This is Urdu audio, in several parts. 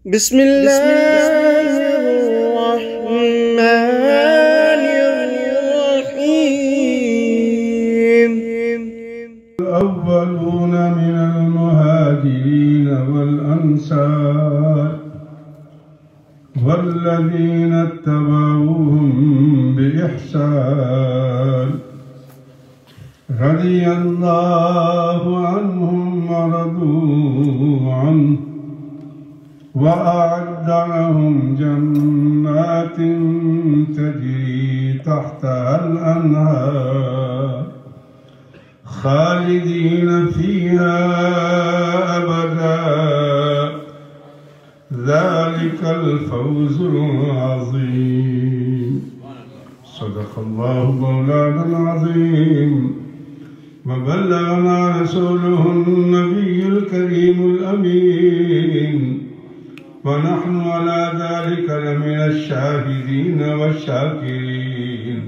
بسم الله الرحمن الرحيم. الأولون من المهاجرين والأنصار والذين اتبعوهم بإحسان رضي الله عنهم ورضوا عنه وأعد لهم جنات تجري تحتها الأنهار خالدين فيها أبدا ذلك الفوز العظيم. صدق الله مولانا العظيم وبلغنا رسوله النبي الكريم الأمين ونحن على ذلك لمن الشاهدين والشاكرين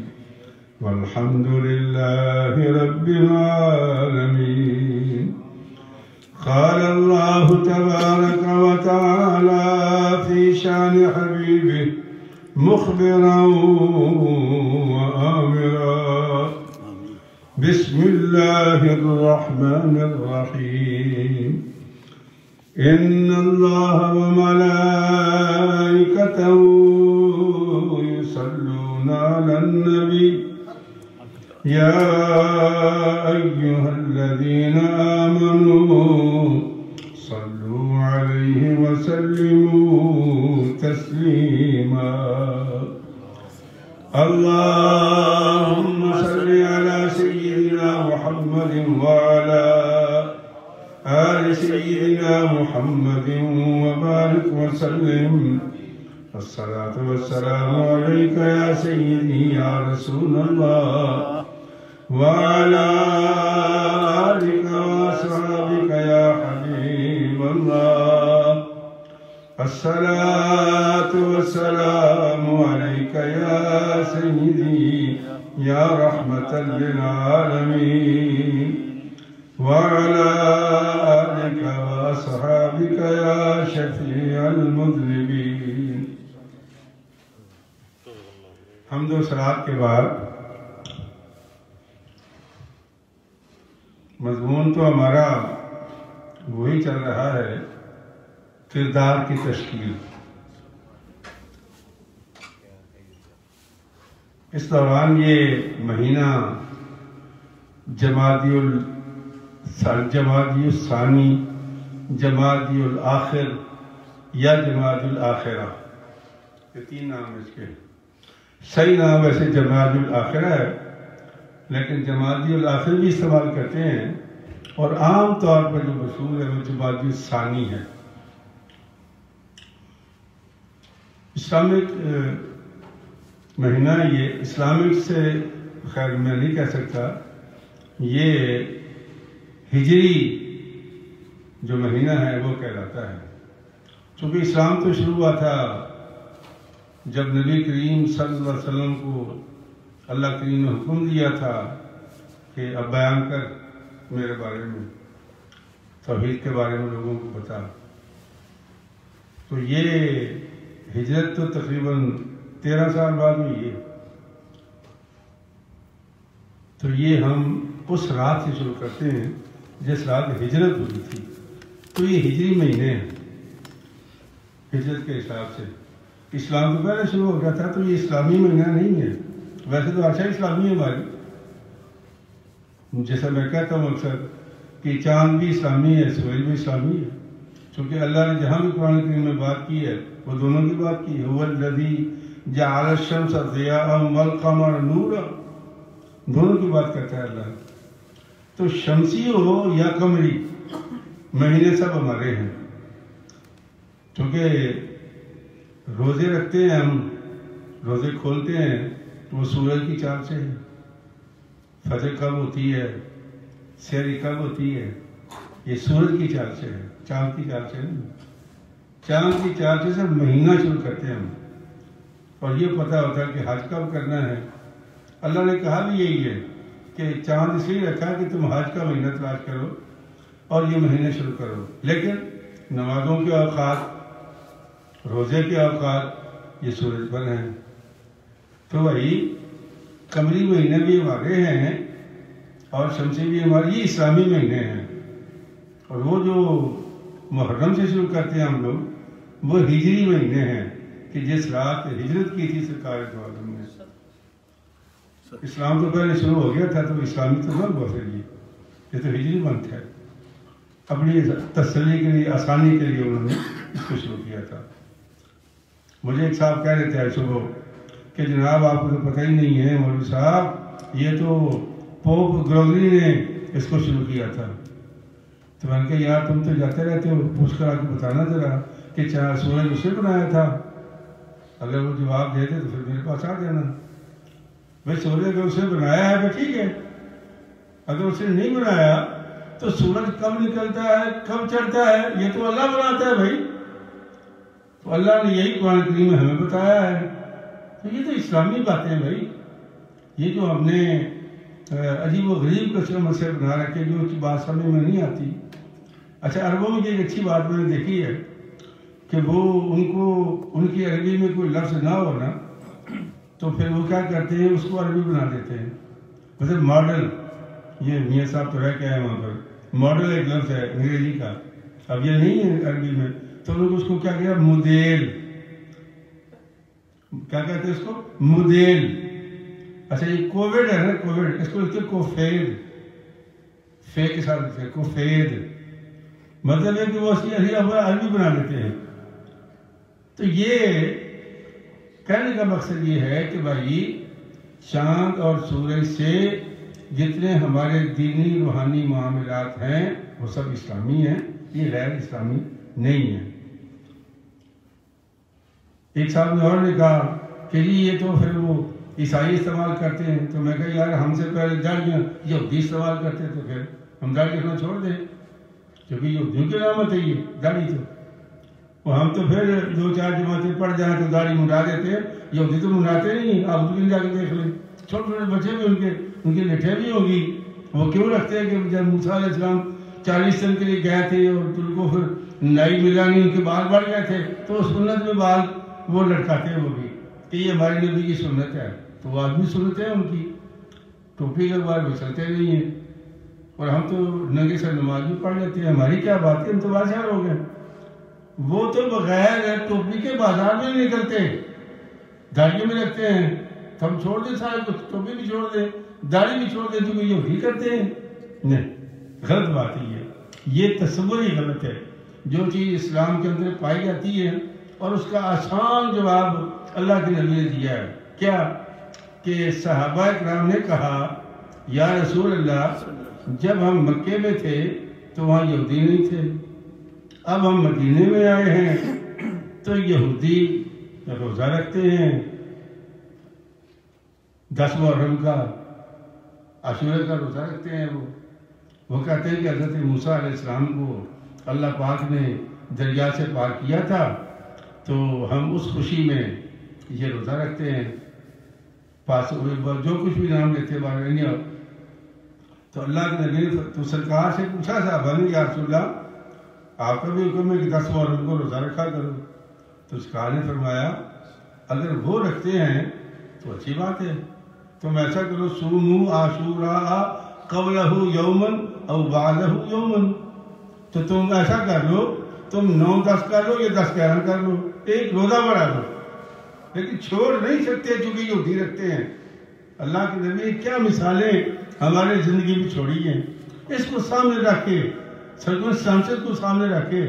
والحمد لله رب العالمين. قال الله تبارك وتعالى في شان حبيبه مخبرا وآمرا بسم الله الرحمن الرحيم. إن الله وملائكته يصلون على النبي يا أيها الذين آمنوا صلوا عليه وسلموا تسليما. اللهم صل على سيدنا محمد وعلى آل سيدنا محمد وبارك وسلم. الصلاة والسلام عليك يا سيدي يا رسول الله وعلى آلك وأصحابك يا حبيب الله. الصلاة والسلام عليك يا سيدي يا رحمة للعالمين وعلى آلك وأصحابك يا شفيع المذنبين. حمد و صلوات کے بعد مضمون تو ہمارا وہی چل رہا ہے، کردار کی تشکیل. اس دوران یہ مہینہ جمادی الثانی، جمادی الآخر یا جمادی الآخرہ، یہ تین نام اس کے. صحیح نام ویسے جمادی الآخرہ ہے، لیکن جمادی الآخر بھی استعمال کرتے ہیں، اور عام طور پر جو مشہور ہے وہ جمادی الثانی ہے. اسلامک مہینہ، یہ اسلامک سے خیر میں نہیں کہہ سکتا، یہ ہجری جو مہینہ ہے وہ کہلاتا ہے. چونکہ اسلام تو شروع ہوا تھا جب نبی کریم صلی اللہ علیہ وسلم کو اللہ کریم نے حکم دیا تھا کہ اب بیان کر میرے بارے میں، توحید کے بارے میں لوگوں کو بتا. تو یہ ہجرت تو تقریباً 13 سال بعد ہوئی ہے. تو یہ ہم اس رات سے شروع کرتے ہیں جس رات ہجرت ہوئی تھی. تو یہ ہجری مہینے ہیں ہجرت کے حساب سے. اسلام تو پہلے شروع ہو گیا تھا، تو یہ اسلامی مہینہ نہیں ہے. ویسے تو عرصہ اسلامی ہے ہماری، جیسا میں کہتا ہوں اکثر کہ چاند بھی اسلامی ہے، سورج بھی اسلامی ہے. چونکہ اللہ نے جہاں بھی قرآن کریم میں بات کی ہے وہ دونوں کی بات کی ہے. هو الذی جعل الشمس ضیاء والقمر نورا، دونوں کی بات کرتا ہے اللہ. تو شمسی ہو یا قمری، مہینے سب ہمارے ہیں. چونکہ روزے رکھتے ہیں ہم، روزے کھولتے ہیں تو وہ سورج کی چال سے ہے. فجر کب ہوتی ہے، سحری کب ہوتی ہے، یہ سورج کی چال سے ہے، چاند کی چال سے نہیں. چاند کی چال سے صرف مہینہ شروع کرتے ہیں ہم. اور یہ پتہ ہوتا ہے کہ حج کب کرنا ہے. اللہ نے کہا بھی یہی ہے کہ چاند اس لیے رکھا کہ تم حج کا مہینہ تلاش کرو اور یہ مہینے شروع کرو. لیکن نمازوں کے اوقات روزے کے اوقات یہ سورج پر ہیں. تو بھائی قمری مہینے بھی ہمارے ہیں اور شمسی بھی ہمارے، یہ اسلامی مہینے ہیں. اور وہ جو محرم سے شروع کرتے ہیں ہم لوگ، وہ ہجری مہینے ہیں کہ جس رات ہجرت کی تھی سرکار دو عالم نے. اسلام تو پہلے شروع ہو گیا تھا، تو اسلامی تو نہ ہوا پھر یہ تو ہجری منتھ ہے. اپنی تسلی کے لیے، آسانی کے لیے انہوں نے اس کو شروع کیا تھا. مجھے ایک صاحب کہہ رہے تھے صبح کہ جناب آپ کو تو پتہ ہی نہیں ہے مولوی صاحب، یہ تو پوپ گروگری نے اس کو شروع کیا تھا. تو میں نے کہا یار تم تو جاتے رہتے ہو، پوچھ کر آ کے بتانا ذرا کہ چاہے سورج اسے بنایا تھا. اگر وہ جواب دے دے تو پھر میرے پاس آ جانا. بھائی سورج اگر اسے بنایا ہے تو ٹھیک ہے، اگر اسے نہیں بنایا تو سورج کب نکلتا ہے کب چڑھتا ہے یہ تو اللہ بناتا ہے بھائی. تو اللہ نے یہی قرآن کریم میں ہمیں بتایا ہے. تو یہ تو اسلامی باتیں ہیں بھائی. یہ جو ہم نے عجیب و غریب قسم مسئلے بنا رکھے جو بات سمجھ میں نہیں آتی. اچھا عربوں میں ایک اچھی بات میں نے دیکھی ہے کہ وہ ان کی عربی میں کوئی لفظ نہ ہونا تو پھر وہ کیا کرتے ہیں، اس کو عربی بنا دیتے ہیں. مثلا ماڈل، یہ میاں صاحب تو رہ کے آئے وہاں پر، ماڈل ایک لفظ ہے انگریزی کا، اب یہ نہیں ہے عربی میں، تو لوگ اس کو کیا کیا مودیل، کیا کہتے ہیں اس کو مودیل. اچھا یہ کووڈ ہے نا، کووڈ اس کو لکھتے ہیں کوفید، فے کے ساتھ لکھتے ہیں کوفید. مطلب ہے کہ وہ اس کی عربی بنا دیتے ہیں. تو یہ کہنے کا مقصد یہ ہے کہ بھائی چاند اور سورج سے جتنے ہمارے دینی روحانی معاملات ہیں وہ سب اسلامی ہیں، یہ غیر اسلامی نہیں ہیں. ایک صاحب نے اور نے کہا کہ جی یہ تو پھر وہ عیسائی استعمال کرتے ہیں. تو میں کہا یار ہم سے پہلے داڑیاں یہودی استعمال کرتے تو پھر ہم داڑھی رکھنا چھوڑ دیں، کیونکہ یہودیوں کی علامت ہے یہ داڑھی. تو ہم تو پھر دو چار جماعتیں پڑھ جائیں تو داڑھی منڈا دیتے ہیں، یہودی تو منڈاتے نہیں. آپ تو جا کے دیکھ لیں، چھوٹے چھوٹے بچے بھی ان کے لٹھیں بھی ہوگی. وہ کیوں رکھتے ہیں کہ جب موسیٰ علیہ السلام 40 دن کے لیے گئے تھے اور ان کو پھر نائی ملا نہیں، ان کے بال بڑھ گئے تھے تو سنت میں بال وہ لٹکاتے ہیں وہ بھی کہ یہ ہماری نبی کی سنت ہے. تو وہ آدمی سنتے ہیں ان کی ٹوپی کے بعد وہ چلتے نہیں ہیں. اور ہم تو ننگے سے نماز بھی پڑھ لیتے ہیں، ہماری کیا بات ہے، ہم تو بادشاہ ہو گئے. وہ تو بغیر ٹوپی کے بازار میں نہیں نکلتے، داڑھی میں رکھتے ہیں. تو ہم چھوڑ دیں سارے کچھ، ٹوپی بھی چھوڑ دیں، داڑھی بھی چھوڑ دیں، تو یہ بھی کرتے ہیں. نہیں، غلط بات ہے یہ تصور ہی غلط ہے. جو چیز اسلام کے اندر پائی جاتی ہے اور اس کا آسان جواب اللہ کے نبی نے دیا ہے. کیا کہ صحابہ کرام نے کہا یا رسول اللہ جب ہم مکے میں تھے تو وہاں یہودی نہیں تھے، اب ہم مدینے میں آئے ہیں تو یہودی روزہ رکھتے ہیں 10 محرم کا، عاشورہ کا روزہ رکھتے ہیں. وہ کہتے ہیں کہ حضرت موسیٰ علیہ السلام کو اللہ پاک نے دریا سے پار کیا تھا تو ہم اس خوشی میں یہ روزہ رکھتے ہیں. پاس جو کچھ بھی نام لیتے بارے. تو اللہ کے نبی نے تو سرکار سے پوچھا صحابہ نے یا رسول اللہ آپ کا بھی حکم ہے کہ 10 محرم کو روزہ رکھا کرو. تو سرکار نے فرمایا اگر وہ رکھتے ہیں تو اچھی بات ہے، تم ایسا کرو سومو عاشوراء قبلہ یومن او بعدہ یومن. تو تم ایسا کر لو، تم 9-10 کر لو یا 10-11 کر لو، ایک روزہ بڑھا لو، لیکن چھوڑ نہیں سکتے چونکہ یہودی رکھتے ہیں. اللہ کے نبی نے کیا مثالیں ہمارے زندگی میں چھوڑی ہیں. اس کو سامنے رکھ کے سرکمسٹانسز کو سامنے رکھ کے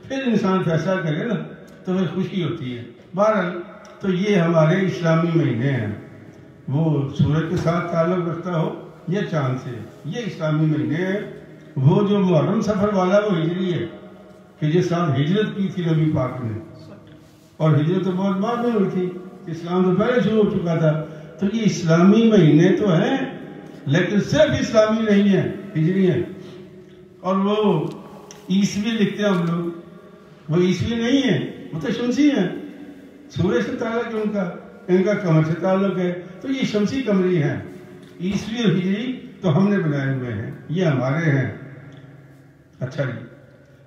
پھر انسان فیصلہ کرے نا تو پھر خوشی ہوتی ہے. بہرحال تو یہ ہمارے اسلامی مہینے ہیں، وہ سورج کے ساتھ تعلق رکھتا ہو یا چاند سے، یہ اسلامی مہینے ہیں. وہ جو محرم سفر والا وہ ہجری ہے کہ جس سال ہجرت کی تھی نبی پاک نے، اور ہجرت تو بہت بعد میں ہوئی تھی، اسلام تو پہلے شروع ہو چکا تھا. تو یہ اسلامی مہینے تو ہیں لیکن صرف اسلامی نہیں ہیں، ہجری ہیں. اور وہ عیسوی لکھتے ہیں ہم لوگ، وہ عیسوی نہیں ہیں، وہ تو شمسی ہیں. سورج سے تعلق ہے ان کا قمر سے تعلق ہے. تو یہ شمسی قمری ہیں. عیسوی اور ہجری تو ہم نے بنائے ہوئے ہیں، یہ ہمارے ہیں. اچھا جی،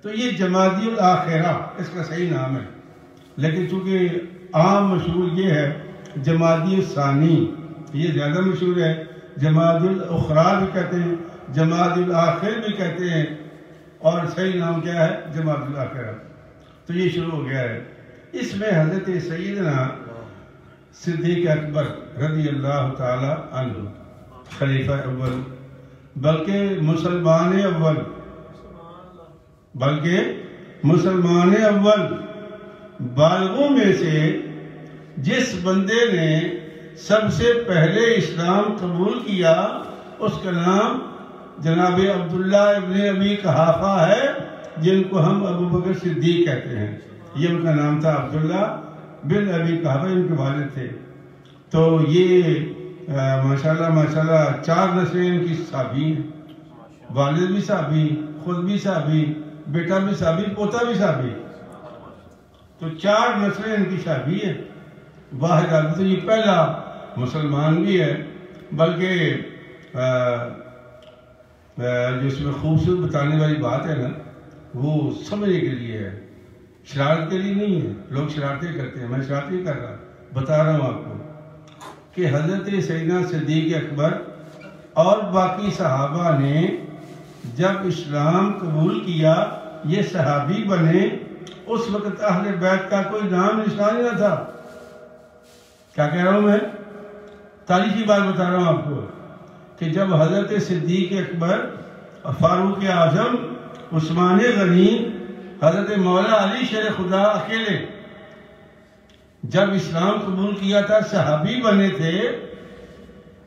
تو یہ جمادی الاخرہ اس کا صحیح نام ہے. لیکن چونکہ عام مشہور یہ ہے جمادی الثانی، یہ زیادہ مشہور ہے، جمادی الاخری بھی کہتے ہیں، جمادی الاخر بھی کہتے ہیں، اور صحیح نام کیا ہے؟ جمادی الاخر۔ تو یہ شروع ہو گیا ہے۔ اس میں حضرت سیدنا صدیق اکبر رضی اللہ تعالی عنہ خلیفہ اول، بلکہ مسلمان اول بالغوں میں سے جس بندے نے سب سے پہلے اسلام قبول کیا اس کا نام جناب عبداللہ ابن ابی قحافہ ہے، جن کو ہم ابو بکر صدیق کہتے ہیں۔ یہ ان کا نام تھا، عبداللہ بن ابی قحافہ ان کے والد تھے۔ تو یہ ماشاءاللہ 4 نسلیں ان کی صحابی ہیں، والد بھی صحابی، خود بھی صحابی، بیٹا بھی صحابی، پوتا بھی صحابی، تو 4 نسلیں ان کی صحابی ہیں۔ واحد آدمی، تو یہ پہلا مسلمان بھی ہے، بلکہ جو اس میں خوبصورت بتانے والی بات ہے نا، وہ سمجھنے کے لیے ہے، شرارت کے لیے نہیں ہے۔ لوگ شرارتیں کرتے ہیں، میں شرارت نہیں کر رہا، بتا رہا ہوں آپ کو کہ حضرت سیدنا صدیق اکبر اور باقی صحابہ نے جب اسلام قبول کیا، یہ صحابی بنے، اس وقت اہل بیت کا کوئی نام نشان ہی نہ تھا۔ کیا کہہ رہا ہوں میں؟ تاریخی بات بتا رہا ہوں آپ کو کہ جب حضرت صدیق اکبر، فاروق اعظم، عثمان غنی، حضرت مولا علی شیر خدا اکیلے جب اسلام قبول کیا تھا، صحابی بنے تھے،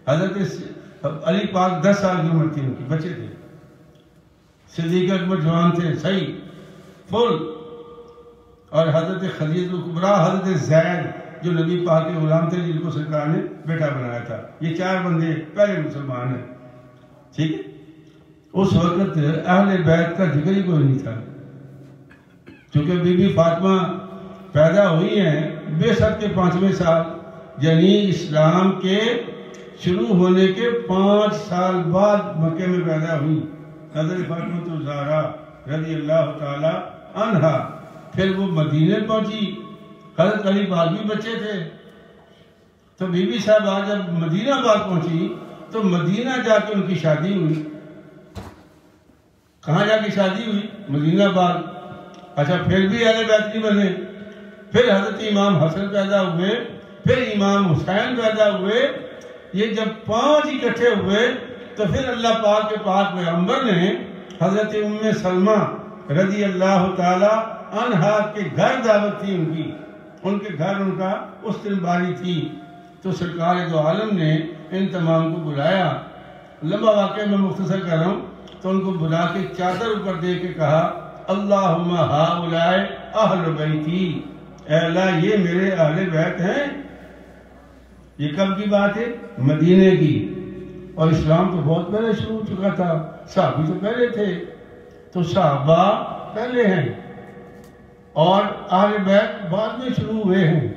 حضرت علی پاک 10 سال کی عمر تھی، ان کی بچے تھے، صدیق اکبر جوان تھے، صحیح فل، اور حضرت خدیجہ الکبریٰ، حضرت زید جو نبی پاک کے غلام تھے، جن کو سرکار نے بیٹا بنایا تھا۔ یہ 4 بندے پہلے مسلمان ہیں، ٹھیک ہے۔ اس وقت اہل بیت کا ذکر ہی کوئی نہیں تھا، چونکہ بی بی فاطمہ پیدا ہوئی ہیں بعثت کے 5ویں سال، یعنی اسلام کے شروع ہونے کے 5 سال بعد مکے میں پیدا ہوئی حضرت فاطمہ الزہرا رضی اللہ تعالی عنہا۔ پھر وہ مدینے پہنچی، حضرت علی پاک بھی بچے تھے، تو بی بی صاحبہ جب مدینہ پاک پہنچی تو مدینہ جا کے ان کی شادی ہوئی۔ کہاں جا کے شادی ہوئی؟ مدینہ پاک۔ اچھا، پھر بھی اہل بیت نہیں بنے، پھر حضرت امام حسن پیدا ہوئے، پھر امام حسین پیدا ہوئے۔ یہ جب 5 اکٹھے ہوئے تو پھر اللہ پاک کے پاک پیغمبر نے حضرت ام سلمہ رضی اللہ تعالی عنہا کے گھر دعوت تھی ان کے گھر ان کا اس دن باری تھی، تو سرکار دو عالم نے ان تمام کو بلایا۔ لمبا واقعہ میں مختصر کر رہا ہوں، تو ان کو بلا کے چادر اوپر دے کے کہا، اللہم ہؤلاء اہل بیتی، اے اللہ یہ میرے اہل بیت ہیں۔ یہ کب کی بات ہے؟ مدینے کی، اور اسلام تو بہت پہلے شروع ہو چکا تھا، صحابی تو پہلے تھے، تو صحابہ پہلے ہیں اور اہل بیت بعد میں شروع ہوئے ہیں۔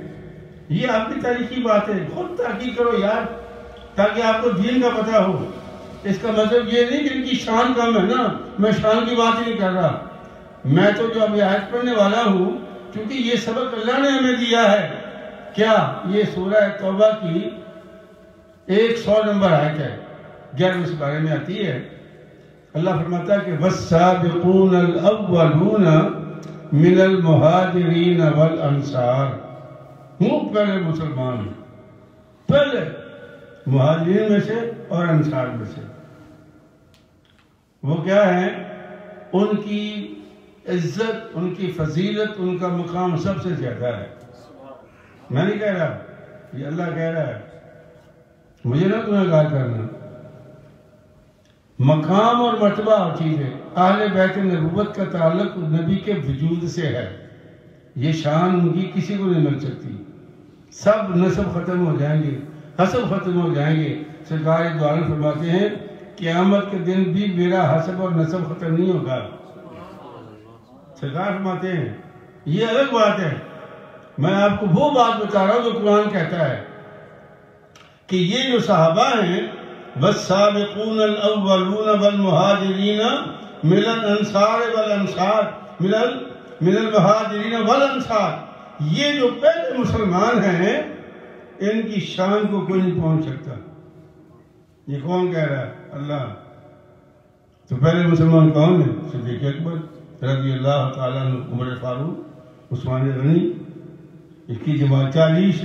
یہ آپ کی تاریخی بات ہے، خود تحقیق کرو یار، تاکہ آپ کو دین کا پتہ ہو۔ اس کا مطلب یہ نہیں کہ ان کی شان کم ہے نا، میں شان کی بات ہی نہیں کر رہا، میں تو جو ابھی آیت پڑھنے والا ہوں، کیونکہ یہ سبق اللہ نے ہمیں دیا ہے۔ کیا؟ یہ سورہ توبہ کی 100 نمبر آیت ہے، 11 اس بارے میں آتی ہے۔ اللہ فرماتا ہے کہ وَالسَّابِقُونَ الْأَوَّلُونَ مِنَ الْمُهَاجِرِينَ وَالْأَنصَارِ، ہوں پہلے مسلمان، پہلے مہاجرین میں سے اور انصار میں سے۔ وہ کیا ہے؟ ان کی عزت، ان کی فضیلت، ان کا مقام سب سے زیادہ ہے۔ میں نہیں کہہ رہا، یہ اللہ کہہ رہا ہے، مجھے نہ تمہیں کہا کرنا۔ مقام اور مرتبہ اور چیز ہے۔ اہل بیت نبوت کا تعلق نبی کے وجود سے ہے، یہ شان ان کی کسی کو نہیں مل سکتی۔ سب نسب ختم ہو جائیں گے، حسب ختم ہو جائیں گے۔ سرکار دو عالم فرماتے ہیں قیامت کے دن بھی میرا حسب اور نسب ختم نہیں ہوگا۔ سرکار فرماتے ہیں یہ الگ بات ہے، میں آپ کو وہ بات بتا رہا ہوں جو قرآن کہتا ہے کہ یہ جو صحابہ ہیں، والسابقون الاولون والمہاجرین من الانصار والانصار من المہاجرین والانصار، یہ جو پہلے مسلمان ہیں ان کی شان کو کوئی نہیں پہنچ سکتا. یہ کون کہہ رہا ہے؟ اللہ. تو پہلے مسلمان کون ہیں؟ صدیق اکبر رضی اللہ تعالیٰ عنہ، عمر فاروق، عثمان غنی. اس کی جماعت 40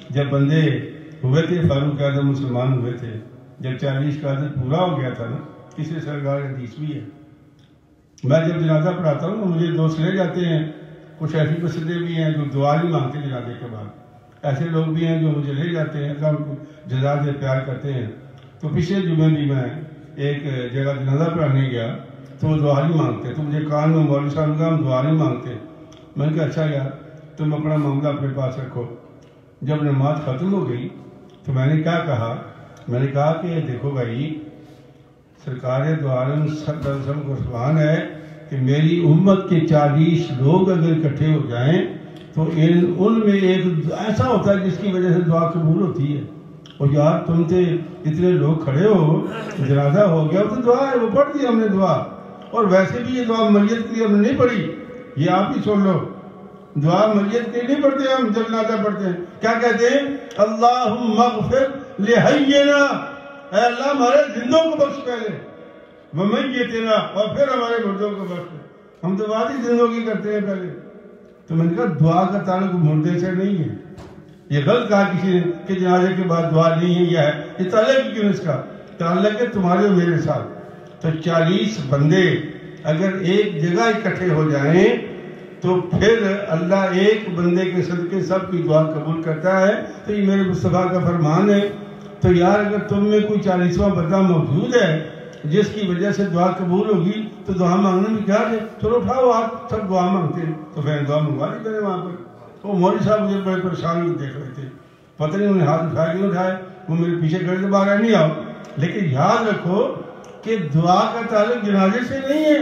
جب بندے ہوئے تھے، فاروق اعظم مسلمان ہوئے تھے. جب 40 کا عدد پورا ہو گیا تھا نا، کسی سرکار حدیث بھی ہے. میں جب جنازہ پڑھاتا ہوں تو مجھے دوست لے جاتے ہیں. کچھ ایسی مسئلے بھی ہیں جو دعا نہیں مانگتے جنازے کے بعد. ایسے لوگ بھی ہیں جو مجھے لے جاتے ہیں، اللہ ان کو جزا دے، پیار کرتے ہیں. تو پچھلے جمعے بھی میں ایک جگہ جنازہ پڑھانے گیا تو وہ دعا نہیں مانگتے. تو مجھے کان میں مولوی صاحب نے کہا ہم دعا نہیں مانگتے. میں نے کہا اچھا یار تم اپنا معاملہ اپنے پاس رکھو. جب نماز ختم ہو گئی تو میں نے کیا کہا؟ میں نے کہا کہ دیکھو بھائی، سرکار دو عالم صلی اللہ علیہ وسلم کو سبحان ہے کہ میری امت کے 40 لوگ اگر اکٹھے ہو جائیں تو ان میں ایک ایسا ہوتا ہے جس کی وجہ سے دعا قبول ہوتی ہے. اور یار تم تھے اتنے لوگ کھڑے ہو، جنازہ ہو گیا تو دعا ہے، وہ پڑھ دی ہم نے دعا. اور ویسے بھی یہ دعا میت کے لیے ہم نے نہیں پڑھی، یہ آپ ہی سن لو. دعا میت کے نہیں پڑھتے ہم جب جنازہ پڑھتے ہیں. کیا کہتے ہیں؟ اللہم اغفر لحینا، اے اللہ ہمارے زندوں کو بخش پہلے، ومیتنا، اور پھر ہمارے مردوں کو بخش. ہم تو بات ہی زندوں کی کرتے ہیں پہلے. تو میں نے کہا دعا کا تعلق مردے سے نہیں ہے. یہ غلط کہا کسی نے کہ جنازے کے بعد دعا نہیں ہے. یہ ہے، یہ تعلق کیوں اس کا؟ تعلق ہے تمہارے اور میرے ساتھ. تو 40 بندے اگر ایک جگہ اکٹھے ہو جائیں تو پھر اللہ ایک بندے کے صدقے سب کی دعا قبول کرتا ہے. تو یہ میرے مصطفیٰ کا فرمان ہے. تو یار اگر تم میں کوئی 40واں بندہ موجود ہے جس کی وجہ سے دعا قبول ہوگی تو دعا مانگنے میں کیا ہے؟ چلو اٹھاؤ آپ، سب دعا مانگتے ہیں. تو پھر دعا منگوا دی میں نے وہاں پر. تو مولوی صاحب مجھے بڑے پریشان دیکھ رہے تھے، پتہ نہیں انہیں ہاتھ اٹھائے کیوں اٹھائے. وہ میرے پیچھے کھڑے تھے، باہر نہیں آؤ. لیکن یاد رکھو کہ دعا کا تعلق جنازے سے نہیں ہے،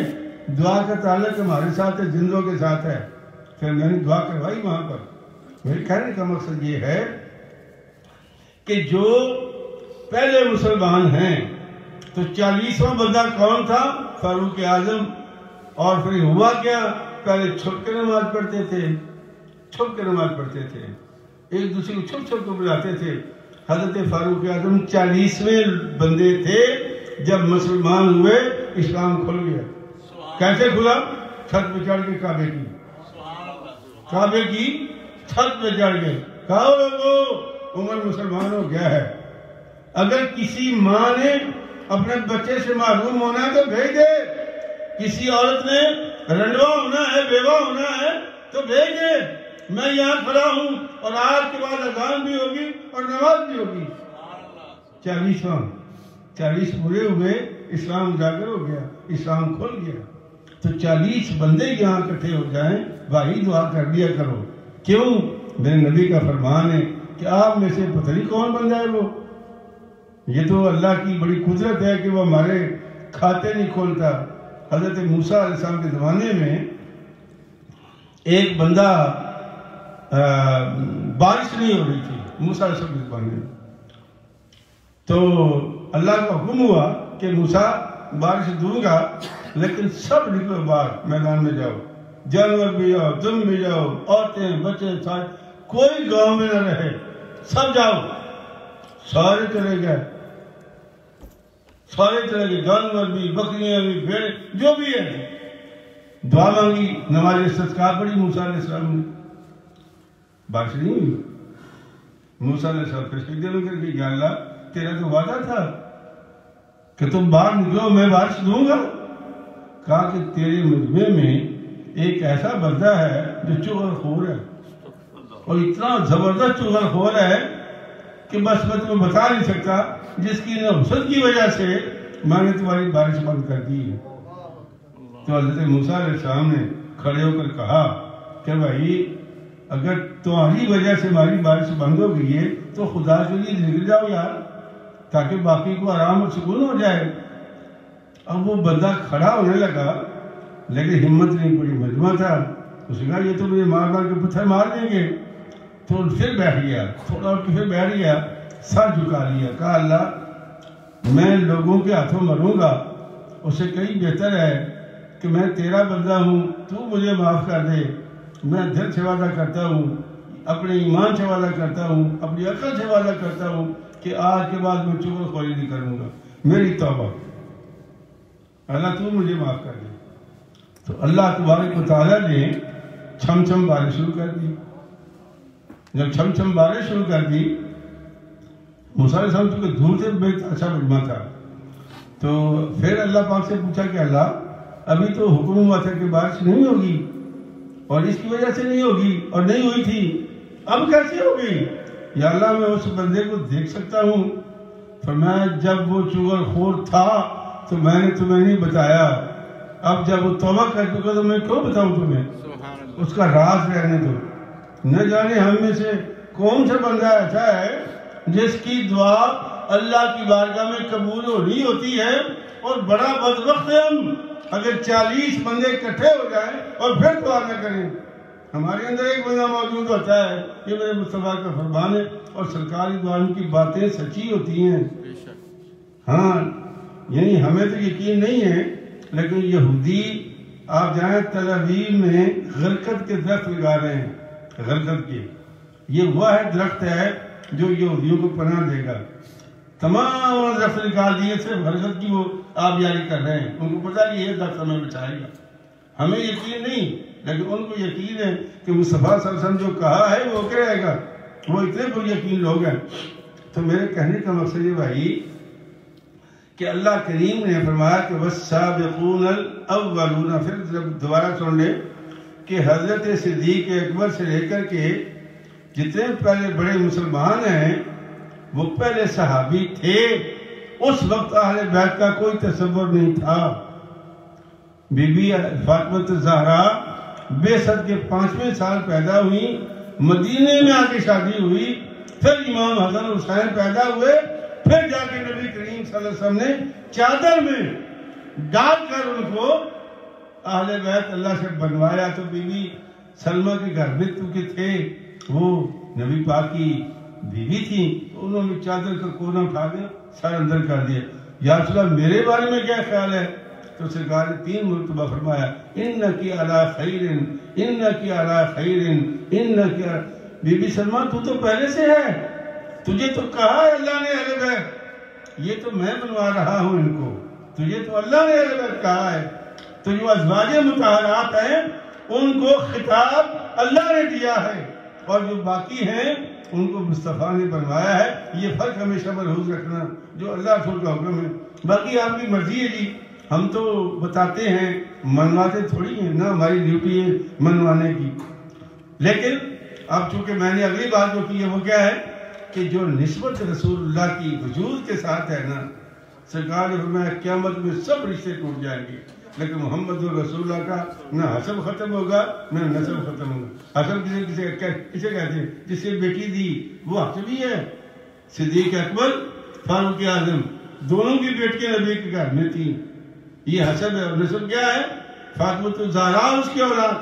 دعا کا تعلق ہمارے ساتھ ہے، زندوں کے ساتھ ہے. پھر میں نے دعا کروائی وہاں پر. میرے کہنے کا مقصد یہ ہے کہ جو پہلے مسلمان ہیں تو 40واں بندہ کون تھا؟ فاروق اعظم. اور پھر ہوا کیا؟ پہلے چھپ کے نماز پڑھتے تھے، چھپ کے نماز پڑھتے تھے، ایک دوسرے کو چھپ چھپ کو بلاتے تھے. حضرت فاروق اعظم 40ویں بندے تھے جب مسلمان ہوئے، اسلام کھل گیا. کیسے کھلا؟ چھت پہ چڑھ کے کعبے کی چھت پہ چڑھ گئے. کہا لوگوں عمر مسلمان ہو گیا ہے. اگر کسی ماں نے اپنے بچے سے محروم ہونا ہے تو بھیج دے. کسی عورت نے رنڈوا ہونا ہے، بیوہ ہونا ہے تو بھیج دے. میں یہاں کھڑا ہوں اور آج کے بعد اذان بھی ہوگی اور نماز بھی ہوگی. 40 پورے ہوئے، اسلام اجاگر ہو گیا، اسلام کھل گیا. تو 40 بندے یہاں اکٹھے ہو جائیں، وہی دعا کر لیا کرو. کیوں؟ میرے نبی کا فرمان ہے کہ آپ میں سے پتہ نہیں کون بندہ ہے وہ. یہ تو اللہ کی بڑی قدرت ہے کہ وہ ہمارے کھاتے نہیں کھولتا. حضرت موسیٰ علیہ السلام کے زمانے میں ایک بندہ، بارش نہیں ہو رہی تھی موسیٰ علیہ السلام کے زمانے میں. تو اللہ کا حکم ہوا کہ موسیٰ بارش دوں گا لیکن سب نکلو باہر، میدان میں جاؤ. جانور بھی جاؤ، تم بھی جاؤ، عورتیں بچے سارے، کوئی گاؤں میں نہ رہے، سب جاؤ. سارے چلے گئے، جانور بھی، بکریاں بھی، بھیڑ جو بھی ہے. دعا مانگی، نماز استسقاء پڑھی موسیٰ علیہ السلام نے. بارش نہیں ہوئی. موسیٰ علیہ السلام پھر سجدے میں گر گئے، یا اللہ تیرا تو وعدہ تھا کہ تم باہر نکلو میں بارش دوں گا. کہا کہ تیرے مجمع میں ایک ایسا بندہ ہے جو چغل خور ہے، اور اتنا زبردست چغل خور ہے کہ بس میں تمہیں بتا نہیں سکتا، جس کی نحوست کی وجہ سے میں نے تمہاری بارش بند کر دی ہے. تو حضرت موسیٰ علیہ السلام نے کھڑے ہو کر کہا کہ بھائی اگر تمہاری وجہ سے ہماری بارش بند ہو گئی ہے تو خدا کے لیے نکل جاؤ یار، تاکہ باقی کو آرام اور سکون ہو جائے. اب وہ بندہ کھڑا ہونے لگا لیکن ہمت نہیں پڑی، مجمع تھا. اس نے کہا یہ تو مجھے مار مار کے پتھر مار دیں گے. تو پھر بیٹھ گیا، تھوڑا اٹھ کے پھر بیٹھ گیا، سر جھکا لیا. کہا اللہ میں لوگوں کے ہاتھوں مروں گا، اس سے کہیں بہتر ہے کہ میں تیرا بندہ ہوں، تو مجھے معاف کر دے. میں دل سے وعدہ کرتا ہوں، اپنے ایمان سے وعدہ کرتا ہوں، اپنی عقل سے وعدہ کرتا ہوں کہ آج کے بعد میں چغل خوری نہیں کروں گا، میری توبہ، اللہ تو مجھے معاف کر دے۔ تو اللہ تبارک و تعالیٰ نے چھم چھم بارش شروع کر دی۔ جب چھم چھم بارش شروع کر دی، موسیٰ علیہ السلام چونکہ دور سے بہت اچھا مجمع تھا، تو پھر اللہ پاک سے پوچھا کہ اللہ ابھی تو حکم ہوا تھا کہ بارش نہیں ہوگی اور اس کی وجہ سے نہیں ہوگی اور نہیں ہوئی تھی، اب کیسے ہوگی؟ یا اللہ میں اس بندے کو دیکھ سکتا ہوں؟ فرمایا جب وہ چغل خور تھا تو میں نے تمہیں نہیں بتایا، اب جب وہ توبہ کر چکا تو میں کیوں بتاؤں تمہیں؟ اس کا راز رہنے دو۔ نہ جانے ہم میں سے کون سا بندہ ایسا ہے جس کی دعا اللہ کی بارگاہ میں قبول ہو رہی ہوتی ہے، اور بڑا بدبخت ہے ہم اگر 40 بندے اکٹھے ہو جائیں اور پھر دعا نہ کریں۔ ہمارے اندر ایک بندہ موجود ہوتا ہے، یہ میرے مصطفیٰ کا فرمان ہے، اور سرکاری دعاؤں کی باتیں سچی ہوتی ہیں۔ ہاں یعنی ہمیں تو یقین نہیں ہے، لیکن یہودی آپ جائیں تل ابیب میں غرقد کے درخت لگا رہے ہیں، غرقد کے، یہ وہ ہے درخت ہے جو یہودیوں کو پناہ دے گا۔ تمام درخت نکال دیے، صرف غرقد کی وہ آبیاری کر رہے ہیں، ان کو پتا کہ یہ درخت ہمیں بچائے گا۔ ہمیں یقین نہیں، لیکن ان کو یقین ہے کہ مصطفیٰ صلی اللہ علیہ وسلم جو کہا ہے وہ کیا رہے گا، وہ اتنے پر یقین لوگ ہیں۔ تو میرے کہنے کا مقصد یہ بھائی کہ اللہ کریم نے فرمایا کہ والسابقون الاولون، پھر دوبارہ سن لیں کہ حضرت صدیق اکبر سے لے کر کے جتنے پہلے بڑے مسلمان ہیں وہ پہلے صحابی تھے، اس وقت اہل بیت کا کوئی تصور نہیں تھا۔ بی بی فاطمہ الزہرا بعثت کے 5ویں سال پیدا ہوئی، مدینے میں آ کے شادی ہوئی، پھر امام حسن حسین پیدا ہوئے، پھر جا کے نبی کریم صلی اللہ علیہ وسلم نے چادر میں ڈال کر ان کو اہل بیت اللہ سے بنوایا۔ تو بی بی سلمہ کے گھر میں کیونکہ تھے، وہ نبی پاک کی بیوی تھی، انہوں نے چادر کا کونا اٹھا کے سر اندر کر دیا، یا رسول اللہ میرے بارے میں کیا خیال ہے؟ تو سرکار نے 3 مرتبہ فرمایا انکی علی خیر، انکی علی خیر، انکی علی۔ بی بی سلمہ تو تو پہلے سے ہے، تجھے تو کہا ہے اللہ نے اہل بیت، یہ تو میں بنوا رہا ہوں ان کو، تجھے تو اللہ نے اہل بیت کہا ہے۔ تو جو ازواج مطہرات ہیں ان کو خطاب اللہ نے دیا ہے، اور جو باقی ہیں ان کو مصطفیٰ نے بنوایا ہے۔ یہ فرق ہمیشہ ملحوظ رکھنا، جو اللہ رسول کا حکم ہے، باقی آپ کی مرضی ہے جی، ہم تو بتاتے ہیں، منواتے تھوڑی ہیں، نہ ہماری ڈیوٹی ہے منوانے کی۔ لیکن اب چونکہ میں نے اگلی بات جو کی ہے وہ کیا ہے کہ جو نسبت رسول اللہ کی وجود کے ساتھ ہے نا، سرکار نے فرمایا قیامت میں سب رشتے ٹوٹ جائیں گے، لیکن محمد رسول اللہ کا نہ حسب ختم ہوگا نہ نسب ختم ہوگا۔ حسب کسے کہتے ہیں؟ جس سے بیٹی دی وہ حسبی ہے۔ صدیق اکبر، فاروق اعظم، دونوں کی بیٹیاں نبی کے گھر میں تھیں، یہ حسب ہے۔ اور نسب کیا ہے؟ فاطمہ الزہرا اس کی اولاد،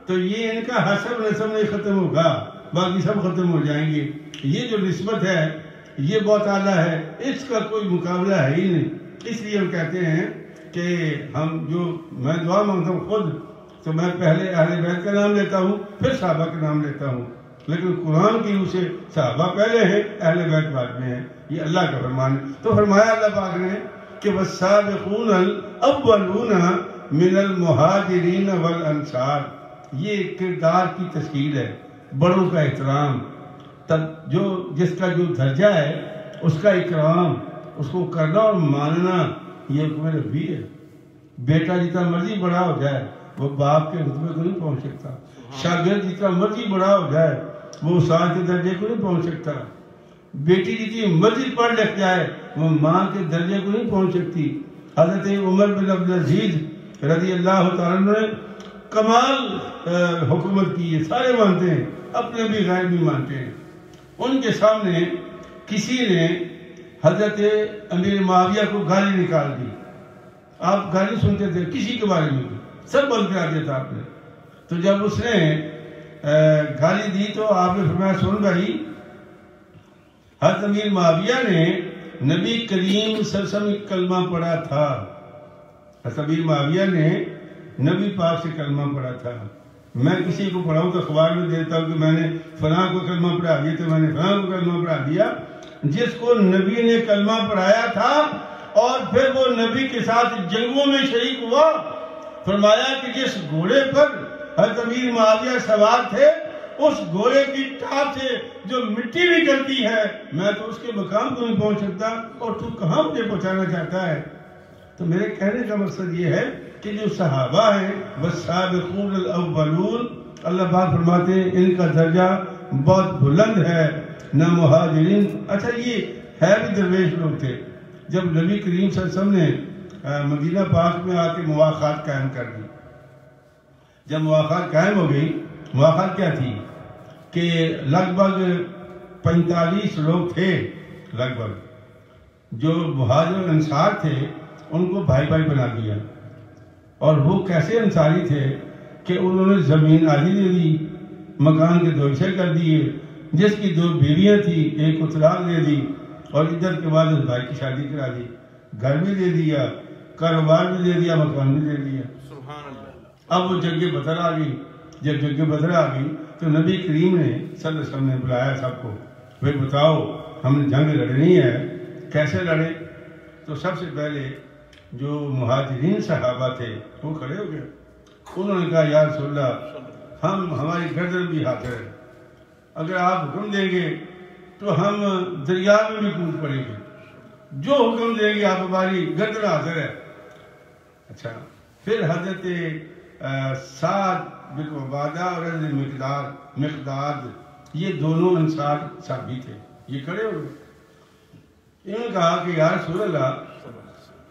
تو یہ ان کا حسب نسب نہیں ختم ہوگا، باقی سب ختم ہو جائیں گے۔ یہ جو نسبت ہے یہ بہت اعلیٰ ہے، اس کا کوئی مقابلہ ہے ہی نہیں۔ اس لیے ہم کہتے ہیں کہ میں دعا مانگتا ہوں خود تو میں پہلے اہل بیت کا نام لیتا ہوں، پھر صحابہ کا نام لیتا ہوں، لیکن قرآن کی روح سے صحابہ پہلے ہیں، اہل بیت بعد میں ہیں، یہ اللہ کا فرمان ہے۔ تو فرمایا اللہ پاک نے کہ والسابقون الاولون من المہاجرین والانصار، یہ کردار کی تشکیل ہے، بڑوں کا احترام، جس کا جو درجہ ہے اس کا اکرام، اس کو کرنا اور ماننا، یہ حکم ربی ہے۔ بیٹا جتنا مرضی بڑا ہو جائے وہ باپ کے رتبے کو نہیں پہنچ سکتا، شاگرد جتنا مرضی بڑا ہو جائے وہ استاد کے درجے کو نہیں پہنچ سکتا، بیٹی جتنی مرضی پڑھ لکھ جائے وہ ماں کے درجے کو نہیں پہنچ سکتی۔ حضرت عمر بن عبدالعزیز رضی اللہ تعالیٰ نے کمال حکومت کی ہے، سارے مانتے ہیں، اپنے بھی غیر بھی مانتے ہیں۔ ان کے سامنے کسی نے حضرت امیر معاویہ کو گالی نکال دی، آپ گالی سنتے تھے کسی کے بارے میں، سب بند کرا دیا تھا آپ نے۔ تو جب اس نے گالی دی تو آپ نے فرمایا سن بھائی، حضرت امیر معاویہ نے نبی کریم صلی اللہ علیہ وسلم کلمہ پڑھا تھا، حضرت امیر معاویہ نے نبی پاک سے کلمہ پڑھا تھا، میں کسی کو پڑھاؤں تو اخبار میں دیتا ہوں کہ میں نے فلاں کو کلمہ پڑھا دیا، تو میں نے فلاں کو کلمہ پڑھا دیا۔ جس کو نبی نے کلمہ پڑھایا تھا اور پھر وہ نبی کے ساتھ جنگوں میں شریک ہوا، فرمایا کہ جس گھوڑے پر حضرت امیر معاویہ سوار تھے، اس گھوڑے کی ٹاپ سے جو مٹی نکلتی ہے، میں تو اس کے مقام کو نہیں پہنچ سکتا، اور تو کہاں مجھے پہنچانا چاہتا ہے؟ تو میرے کہنے کا مقصد یہ ہے کہ جو صحابہ ہیں والسابقون الاولون، اللہ پاک فرماتے ہیں ان کا درجہ بہت بلند ہے، نہ مہاجرین۔ اچھا یہ ہے بھی درویش لوگ تھے۔ جب نبی کریم صلی اللہ علیہ وسلم نے مدینہ پاک میں آ کے مواخات قائم کر دی، جب مواخات قائم ہو گئی، مواخات کیا تھی کہ لگ بھگ 45 لوگ تھے، لگ بھگ جو مہاجر انصار تھے ان کو بھائی بھائی بنا دیا۔ اور وہ کیسے انصاری تھے کہ انہوں نے زمین آدھی دے دی، مکان کے 2 حصے کر دیے، جس کی 2 بیویاں تھیں ایک کو طلاق دے دی، اور ادھر کے بعد اس بھائی کی شادی کرا دی، گھر بھی دے دیا، کاروبار بھی دے دیا، مکان بھی دے دیا۔ اب وہ جنگ بدر آ گئی۔ جب جنگ بدر آ گئی تو نبی کریم نے صلی اللہ علیہ وسلم نے بلایا سب کو، بھائی بتاؤ ہم نے جنگ لڑنی ہے، کیسے لڑے؟ تو سب سے پہلے جو مہاجرین صحابہ تھے وہ کھڑے ہو گئے، انہوں نے کہا یا رسول اللہ ہماری گردن بھی حاضر ہے، اگر آپ حکم دیں گے تو ہم دریا میں بھی کود پڑیں گے، جو حکم دیں گے آپ ہماری گردن حاضر ہے۔ اچھا، پھر حضرت سعد بن عبادہ اور حضرت مقداد، یہ دونوں انصار صحابی تھے، یہ کھڑے ہو گئے۔ انہوں نے کہا کہ یا رسول اللہ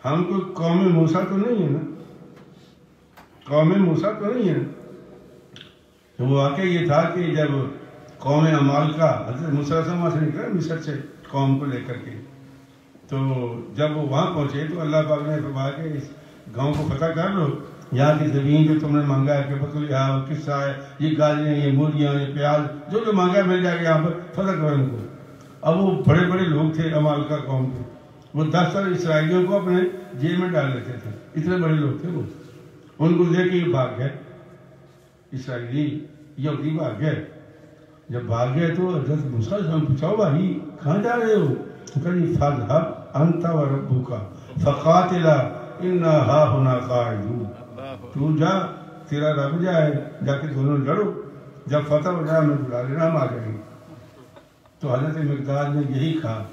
ہم کوئی قوم موسیٰ تو نہیں ہے نا، قوم موسیٰ تو نہیں ہے۔ تو وہ واقعہ یہ تھا کہ جب قوم عمالقہ، حضرت موسیٰ علیہ السلام سے نکلا مصر سے قوم کو لے کر کے، تو جب وہ وہاں پہنچے تو اللہ پاک نے فرمایا کہ اس گاؤں کو فتح کر لو، یہاں کی زمین جو تم نے مانگا ہے کہ بطلیہ قصہ ہے، یہ گاجریں، یہ مولیاں، یہ پیاز، جو جو مانگا ہے مل جائے گا یہاں پر، فتح کرو ان کو۔ اب وہ بڑے بڑے لوگ تھے عمالقہ قوم کے، وہ 10 اسرائیلیوں کو اپنے جیل میں ڈال لیتے تھے، اتنے بڑے لوگ تھے وہ۔ ان کو لے کے یہ بھاگ گئے، اسرائیلی یہودی بھاگ گئے۔ جب بھاگ گئے تو حضرت موسیٰ سے ہم پوچھا بھائی کہاں جا رہے ہو؟ کہا فاذهب انت وربك فقاتلا انا هاهنا قاعدون، تو جا، تیرا رب جائے، جا کے دونوں لڑو، جب فتح ہو جائے ہمیں بلا لینا، ہم آ جائیں گے۔ تو حضرت مقداد نے یہی کہا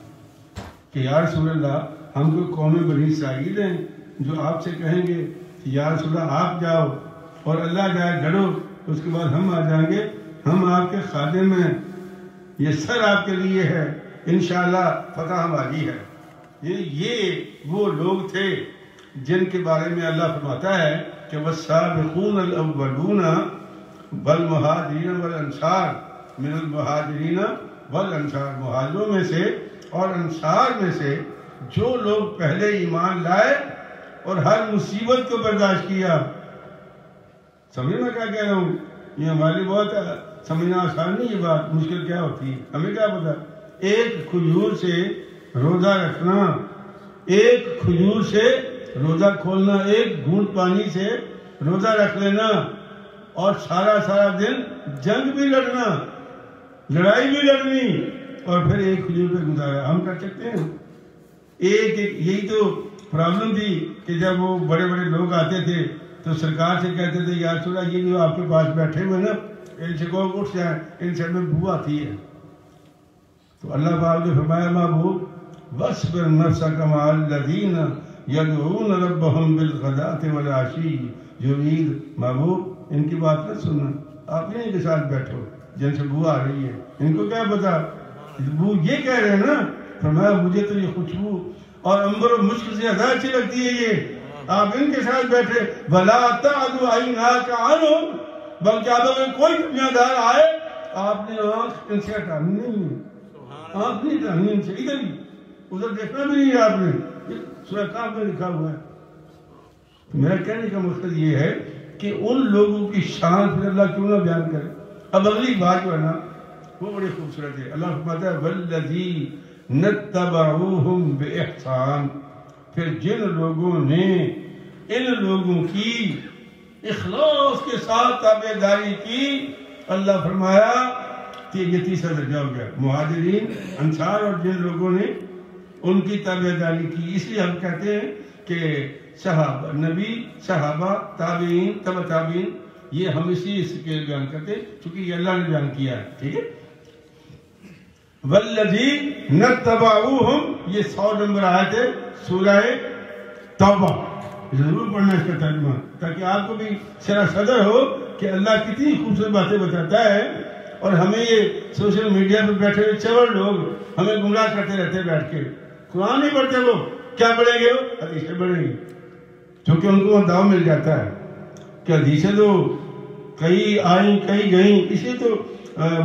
کہ یا رسول اللہ ہم کوئی قوم بنی اسرائیل ہیں جو آپ سے کہیں گے کہ یا رسول اللہ آپ جاؤ اور اللہ جائے لڑو، اس کے بعد ہم آ جائیں گے، ہم آپ کے خادم ہیں، یہ سر آپ کے لیے ہے، انشاءاللہ فتح ہماری ہے۔ یہ وہ لوگ تھے جن کے بارے میں اللہ فرماتا ہے کہ والسابقون الاولون والمہاجرین والانصار من المہاجرین والانصار، مہاجروں میں سے اور انصار میں سے جو لوگ پہلے ایمان لائے اور ہر مصیبت کو برداشت کیا۔ سمجھ میں کیا کہہ رہا ہوں؟ یہ ہماری بہت سمجھنا آسان نہیں، یہ بات مشکل کیا ہوتی ہے، ہمیں کیا پتا۔ ایک کھجور سے روزہ رکھنا، ایک کھجور سے روزہ کھولنا، ایک گھونٹ پانی سے روزہ رکھ لینا، اور سارا دن جنگ بھی لڑنا، لڑائی بھی لڑنی، اور پھر ایک کھجور پہ گزارا، ہم کر سکتے ہیں؟ یہی تو پرابلم تھی کہ جب وہ بڑے بڑے لوگ آتے تھے تو سرکار سے کہتے تھے یا رسول اللہ یہ جو آپ کے پاس بیٹھے ہوئے نا، ان سے کو اٹھ جائیں، ان سے میں بو آتی ہے۔ تو اللہ پاک نے فرمایا محبوب وَاصْبِرْ نَفْسَكَ مَعَ الَّذِينَ يَدْعُونَ رَبَّهُمْ بِالْغَدَاةِ وَالْعَشِيِّ، محبوب ان کی بات نہ سننا، آپ انہیں کے ساتھ بیٹھو جن سے بو آ رہی ہے، ان کو کیا پتا، بو یہ کہہ رہے ہیں نا، فرمایا مجھے تو یہ خوشبو اور عنبر و مشک سے زیادہ اچھی لگتی ہے، یہ آپ ان کے ساتھ بیٹھے۔ وَلَا تَعْدُ عَيْنَاكَ عَنْهُمْ، بلکہ آپ اگر کوئی دنیا دار آئے آپ نے آنکھ ان سے ہٹانی نہیں ہے، آنکھ نہیں ہٹانی ان سے، ادھر ہی، ادھر دیکھنا بھی نہیں ہے آپ نے، سورہ کہف میں لکھا ہوا ہے۔ میرا کہنے کا مقصد یہ ہے کہ ان لوگوں کی شان پھر اللہ کیوں نہ بیان کرے۔ اب اگلی بات جو ہے نا وہ بڑی خوبصورت ہے، اللہ فرماتا ہے وَالَّذِينَ اتَّبَعُوهُمْ بِإِحْسَانٍ، پھر جن لوگوں نے ان لوگوں کی اخلاص کے ساتھ تابعداری کی، اللہ فرمایا کہ یہ تیسرا درجہ ہو گیا، مہاجرین انصار اور جن لوگوں نے ان کی تابعداری کی۔ اس لیے ہم کہتے ہیں کہ صحابہ، نبی، صحابہ، تابعین، تبع تابعین، یہ ہم اسی اسکیل بیان کرتے ہیں چونکہ یہ اللہ نے بیان کیا ہے، ٹھیک ہے۔ والذین اتبعوہم، یہ 100 نمبر آیت ہے سورہ توبہ، ضرور پڑھنا اس کا ترجمہ تاکہ آپ کو بھی شرح صدر ہو کہ اللہ کتنی خوبصورت باتیں بتاتا ہے، اور ہمیں یہ سوشل میڈیا پہ بیٹھے ہوئے چور لوگ ہمیں گمراہ کرتے رہتے بیٹھ کے، قرآن نہیں پڑھتے، وہ کیا پڑھیں گے؟ وہ حدیثیں پڑھیں گے، چونکہ ان کو دعو مل جاتا ہے کہ حدیثیں تو کئی آئیں کئی گئیں، اسی تو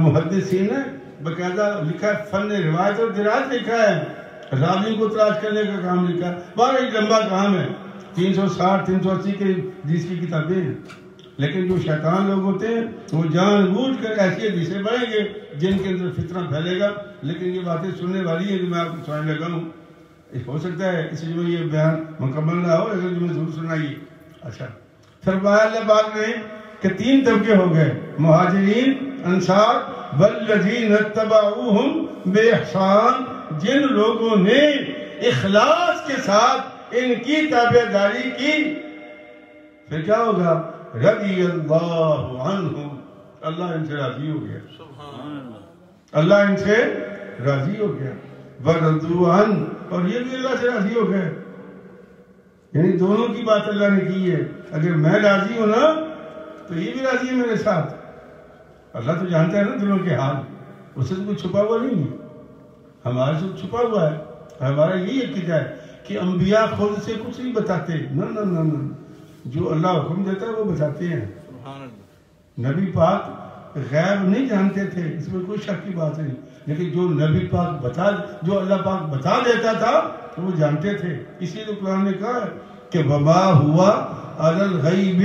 محدثین نے باقاعدہ لکھا ہے، فن روایت اور درایت لکھا ہے، راوی کو تلاش کرنے کا کام لکھا ہے، بڑا ایک لمبا کام ہے، 360 380 کے حدیث کی کتابیں ہیں، لیکن جو شیطان لوگ ہوتے ہیں وہ جان بوجھ کر ایسی حدیثیں پڑھیں گے جن کے اندر فتنہ پھیلے گا، لیکن یہ باتیں سننے والی ہیں جو میں آپ کو سنانے لگا ہوں، ہو سکتا ہے اس جمعے یہ بیان مکمل نہ ہو، اگر جمعے ضرور سنائیے۔ اچھا، فرمایا اللہ پاک نے کہ 3 طبقے ہو گئے، مہاجرین، انصار، والذین اتبعوہم بإحسان، جن لوگوں نے اخلاص کے ساتھ ان کی تابعداری کی، پھر کیا ہوگا؟ رضی اللہ عنہم، اللہ ان سے راضی ہو گیا، اللہ ان سے راضی ہو گیا، ورضوا عنہ، اور یہ بھی اللہ سے راضی ہو گئے، یعنی دونوں کی بات اللہ نے کی ہے، اگر میں راضی ہوں نا تو یہ بھی راضی ہے میرے ساتھ۔ اللہ تو جانتا ہے نا دلوں کے حال، اس سے تو کچھ چھپا ہوا نہیں ہے، ہمارے سے چھپا ہوا ہے، ہمارا یہی عقیدہ ہے کہ انبیاء خود سے کچھ نہیں بتاتے، نہ نہ نہ نہ، جو اللہ حکم دیتا ہے وہ بتاتے ہیں۔ نبی پاک غیب نہیں جانتے تھے، اس میں کوئی شک کی بات نہیں، لیکن جو نبی پاک جو اللہ پاک بتا دیتا تھا وہ جانتے تھے، اسی لیے قرآن نے کہا ہے کہ وما ہوا علی الغیب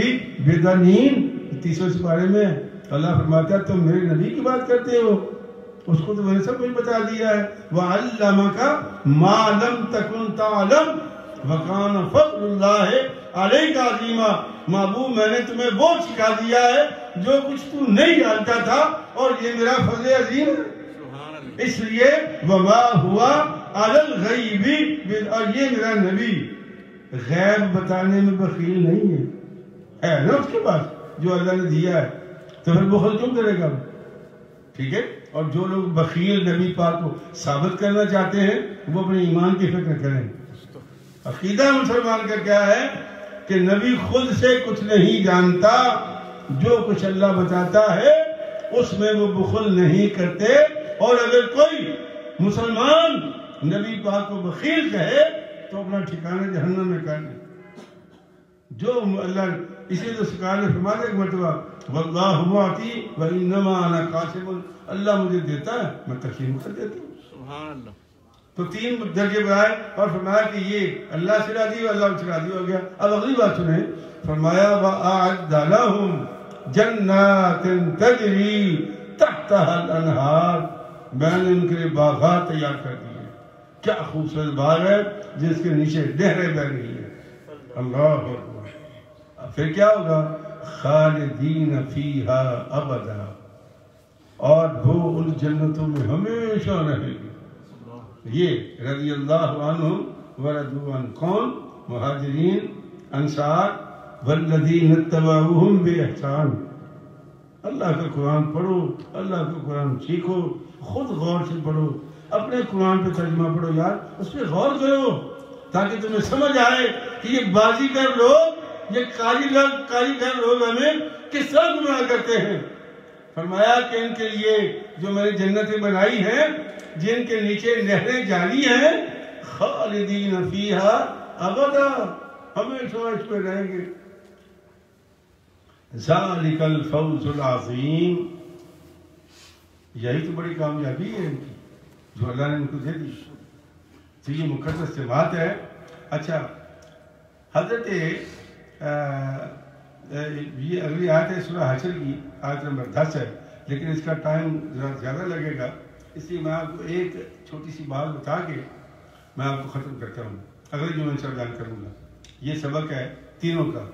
بضنین، 30 سپارے میں اللہ فرماتا ہے تم میرے نبی کی بات کرتے ہو، اس کو تو میں نے سب کچھ بتا دیا ہے، وَعَلَّمَكَ مَا لَمْ تَكُنْ تَعْلَمْ وَكَانَ فَضْلُ اللَّهِ عَلَيْكَ عَظِيمًا، محبوب میں نے تمہیں وہ سکھا دیا ہے جو کچھ تو نہیں جانتا تھا، اور یہ میرا فضل عظیم ہے، اس لیے وَمَا هُوَ عَلَى الْغَيْبِ، اور یہ میرا نبی غیب بتانے میں بخیل نہیں ہے نا اس کے پاس جو اللہ نے دیا ہے، تو پھر بخل کیوں کرے گا؟ ٹھیک ہے، اور جو لوگ بخیل نبی پاک کو ثابت کرنا چاہتے ہیں وہ اپنے ایمان کی فکر کریں۔ عقیدہ مسلمان کا کیا ہے کہ نبی خود سے کچھ نہیں جانتا، جو کچھ اللہ بتاتا ہے اس میں وہ بخل نہیں کرتے، اور اگر کوئی مسلمان نبی پاک کو بخیل کہے تو اپنا ٹھکانہ جہنم میں کر لے، جو اللہ، اسی تو سرکار نے فرمایا ایک مرتبہ واللہ معطی وانما انا قاسم، اللہ مجھے دیتا ہے میں تقسیم کر دیتا ہوں، سبحان اللہ۔ تو 3 درجے بنائے اور فرمایا کہ یہ اللہ سے راضی ہو، اللہ سے راضی ہو گیا۔ اب اگلی بات سنیں، فرمایا وَأَعَدَّ لَهُمْ جَنَّاتٍ تَجْرِي تَحْتَهَا الْأَنْهَارُ، میں نے ان کے لیے باغات تیار کر دیے، کیا خوبصورت باغ ہے جس کے نیچے نہریں بہ رہی ہیں، اللہ اکبر۔ پھر کیا ہوگا؟ خالدین فیہا ابدا، اور وہ ان جنتوں میں ہمیشہ رہیں گے۔ یہ رضی اللہ عنہ ورضوا عنہ، کون؟ مہاجرین، انصار، والذین اتبعوہم بإحسان۔ اللہ کا قرآن پڑھو، اللہ کا قرآن سیکھو، خود غور سے پڑھو، اپنے قرآن پہ ترجمہ پڑھو یار، اس پہ غور کرو تاکہ تمہیں سمجھ آئے کہ یہ بازیگر لوگ، یہ کاریگر لوگ ہمیں کس طرح گمراہ کرتے ہیں۔ فرمایا کہ ان کے لیے جو میں نے جنتیں بنائی ہیں جن کے نیچے نہریں جاری ہیں، خالدین فیہا ابدا، ہمیشہ اس پہ رہیں گے۔ ذالک الفوز العظیم، یہی تو بڑی کامیابی ہے ان کی جو اللہ نے ان کو دے دی، تو یہ مقدس سے بات ہے۔ اچھا، حضرت یہ اگلی آیت ہے سورہ حشر کی، آیت نمبر 10 ہے، لیکن اس کا ٹائم زیادہ لگے گا، اس لیے میں آپ کو ایک چھوٹی سی بات بتا کے میں آپ کو ختم کرتا ہوں، اگلے جمعے سے بیان کروں گا۔ یہ سبق ہے تینوں کا،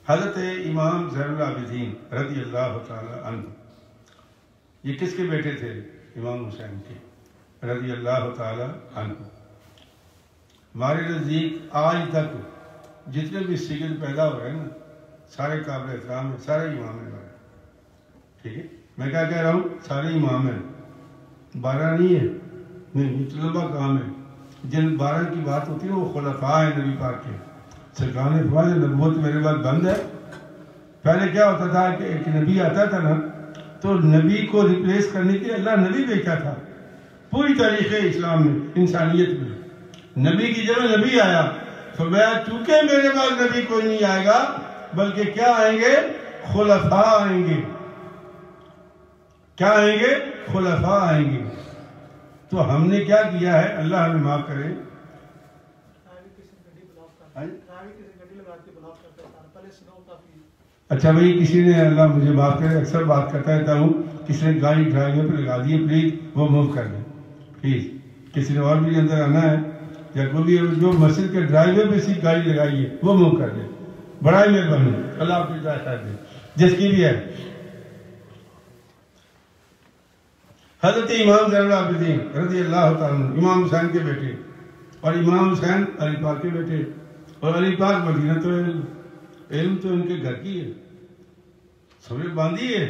حضرت امام زین العابدین رضی اللہ تعالی عنہ، یہ کس کے بیٹے تھے؟ امام حسین کے رضی اللہ تعالی عنہ۔ ہمارے نزدیک آج تک جتنے بھی سید پیدا ہو رہے ہیں نا، سارے قابل احترام ہیں، سارے امام ہیں۔ ٹھیک ہے، میں کیا کہہ رہا ہوں؟ سارے امام ہیں، 12 نہیں ہے، نہیں، یہ لمبا کام ہے۔ جن 12 کی بات ہوتی ہے وہ خلفاء ہیں نبی پاک کے۔ سرکار نے فرمایا نبوت میرے بعد بند ہے۔ پہلے کیا ہوتا تھا کہ ایک نبی آتا تھا نا، تو نبی کو ریپلیس کرنے کے لیے اللہ نبی بھیجتا تھا۔ پوری تاریخ اسلام میں، انسانیت میں نبی کی جگہ نبی آیا۔ فرمایا چونکہ میرے بعد نبی کوئی نہیں آئے گا، بلکہ کیا آئیں گے؟ خلفاء آئیں گے۔ کیا آئیں گے؟ خلفاء آئیں گے۔ تو ہم نے کیا کیا ہے؟ اللہ ہمیں معاف کرے۔ اچھا بھائی، کسی نے، اللہ مجھے معاف کرے، اکثر بات کرتا رہتا ہوں، کسی نے گاڑی ڈرائیو وے پہ لگا دی ہے، پلیز وہ موو کر دیں پلیز۔ کسی نے اور بھی اندر آنا ہے یا کوئی بھی جو مسجد کے ڈرائیو وے پہ صرف گاڑی لگائی ہے وہ موو کر دیں، بڑا ہی مہربانی، اللہ آپ کی خیر دے جس کی بھی ہے۔ حضرت امام زین العابدین رضی اللہ تعالیٰ عنہ، امام حسین کے بیٹے، اور امام حسین علی پاک کے بیٹے، اور علی پاک مدینہ تو علم تو ان کے گھر کی ہے، سورج باندھی ہے۔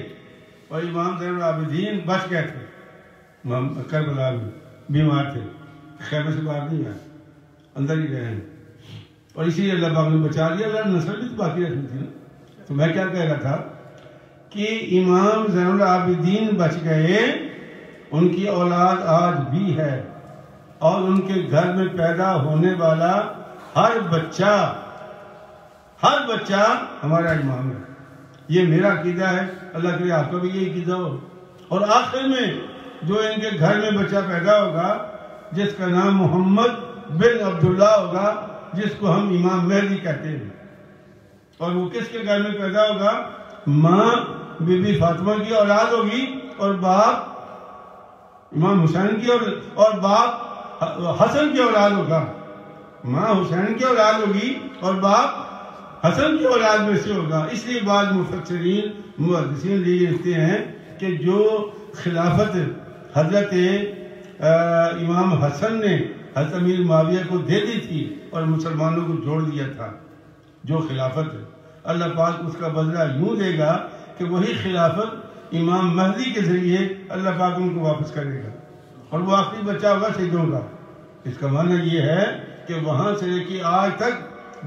اور امام زین العابدین بچ گئے تھے کربلا میں، بیمار تھے، خیمے سے باہر نہیں آئے، اندر ہی رہے ہیں، اور اسی لیے اللہ پاک نے بچا لیا۔ اللہ نسل بھی تو باقی رکھنی تھی نا۔ تو میں کیا کہہ رہا تھا کہ امام زین العابدین بچ گئے، ان کی اولاد آج بھی ہے، اور ان کے گھر میں پیدا ہونے والا ہر بچہ ہمارا امام ہے۔ یہ میرا عقیدہ ہے، اللہ کرے آپ کا بھی یہ عقیدہ ہو۔ اور آخر میں جو ان کے گھر میں بچہ پیدا ہوگا، جس کا نام محمد بن عبداللہ ہوگا، جس کو ہم امام مہدی کہتے ہیں، اور وہ کس کے گھر میں پیدا ہوگا؟ ماں بی بی فاطمہ کی اولاد ہوگی، اور باپ امام حسین کی، اور باپ حسن کی اولاد ہوگا۔ ماں حسین کی اولاد ہوگی اور باپ حسن کی اولاد میں سے ہوگا۔ اس لیے بعض مفسرین محدثین لکھتے ہیں کہ جو خلافت حضرت امام حسن نے حضرت امیر معاویہ کو دے دی تھی اور مسلمانوں کو جوڑ دیا تھا، جو خلافت اللہ پاک اس کا بدلہ یوں دے گا کہ وہی خلافت امام مہدی کے ذریعے اللہ پاک ان کو واپس کرے گا، اور وہ آخری بچہ ہوگا سیدوں کا۔ اس کا معنی یہ ہے کہ وہاں سے لے کے آج تک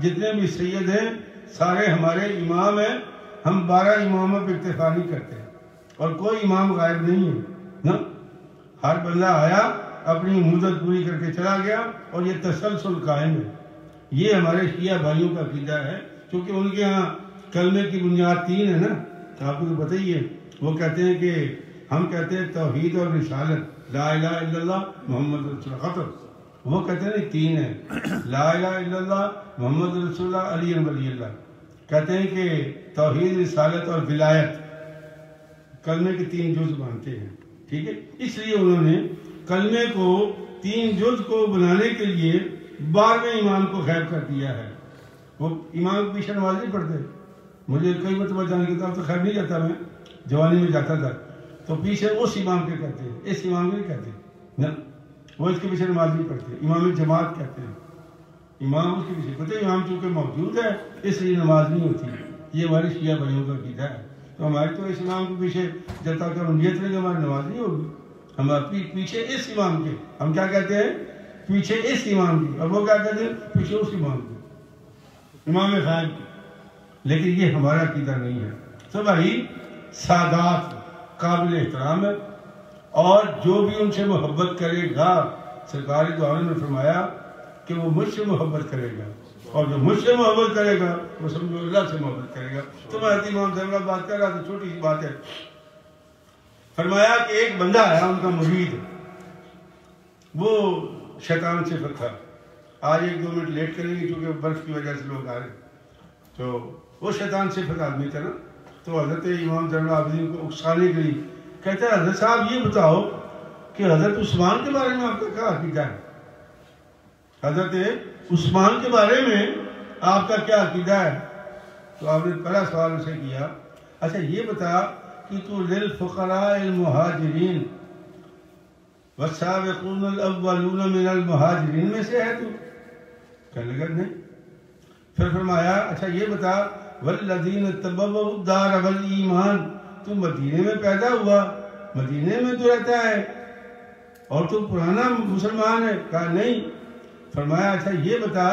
جتنے بھی سید ہیں سارے ہمارے امام ہیں۔ ہم 12 اماموں پہ اکتفا نہیں کرتے، اور کوئی امام غائب نہیں ہے نا۔ ہر بندہ آیا، اپنی مدت پوری کر کے چلا گیا، اور یہ تسلسل قائم ہے۔ یہ ہمارے شیعہ بھائیوں کا عقیدہ ہے، کیونکہ ان کے ہاں کلمے کی بنیاد 3 ہے نا، آپ کو تو پتہ ہی ہے۔ وہ کہتے ہیں کہ ہم کہتے ہیں توحید اور رسالت، لا الہ الا اللہ محمد رسول اللہ، خطر۔ وہ کہتے ہیں 3 ہے، لا الہ الا اللہ محمد رسول اللہ علی ولی اللہ۔ کہتے ہیں کہ توحید، رسالت اور ولایت کلمے کے 3 جز مانتے ہیں، ٹھیک ہے۔ اس لیے انہوں نے کلمے کو 3 جز کو بنانے کے لیے 12ویں امام کو غائب کر دیا ہے۔ وہ امام کے پیچھے نماز نہیں پڑھتے۔ مجھے کئی مرتبہ جانے کی طرف تو خیر نہیں جاتا، میں جوانی میں جاتا تھا، تو پیچھے اس امام کے کہتے ہیں، اس امام کے نہیں کہتے نا، وہ اس کے پیچھے نماز نہیں پڑھتے، امام جماعت کہتے ہیں۔ امام اس کے پیچھے پتہ ہے، امام چونکہ موجود ہے اس لیے نماز نہیں ہوتی۔ یہ ہمارے شیعہ بھائیوں کا عقیدہ ہے۔ تو ہمارے تو اس امام کے پیچھے جب تک ہم نیت لیں گے ہماری نماز نہیں ہوگی۔ ہم پیچھے اس امام کے، ہم کیا کہتے ہیں؟ پیچھے اس امام کی، اور وہ کیا کہتے ہیں؟ پیچھے اس امام کے، امام غائب کے۔ لیکن یہ ہمارا عقیدہ نہیں ہے۔ تو بھائی سادات قابل احترام ہے، اور جو بھی ان سے محبت کرے گا، سرکار دو عالم نے فرمایا کہ وہ مجھ سے محبت کرے گا، اور جو مجھ سے محبت کرے گا وہ سمجھو اللہ سے محبت کرے گا۔ تو میں حضرت امام صاحب بات کر رہا تھا، چھوٹی سی بات ہے۔ فرمایا کہ ایک بندہ آیا ان کا مرید، وہ شیطان صفت تھا۔ آج 1-2 منٹ لیٹ کریں گے کیونکہ برف کی وجہ سے لوگ آ رہے ہیں۔ تو وہ شیطان صفت آدمی تھا نا، تو حضرت امام زین العابدین کو اکسانے کے لیے کہتا ہے حضرت صاحب یہ بتاؤ کہ حضرت عثمان کے بارے میں آپ کا کیا عقیدہ ہے؟ حضرت عثمان کے بارے میں آپ کا کیا عقیدہ ہے؟ تو آپ نے پہلا سوال اسے کیا اچھا یہ بتا کہ تو للفقراء المہاجرین والسابقون الاولون من المہاجرین میں سے ہے تو؟ کہنے لگا نہیں. پھر فرمایا اچھا یہ بتا والذین تبوؤا الدار والایمان، تو مدینے میں پیدا ہوا، مدینے میں تو رہتا ہے اور تو پرانا مسلمان ہے؟ کہا نہیں. فرمایا اچھا یہ بتا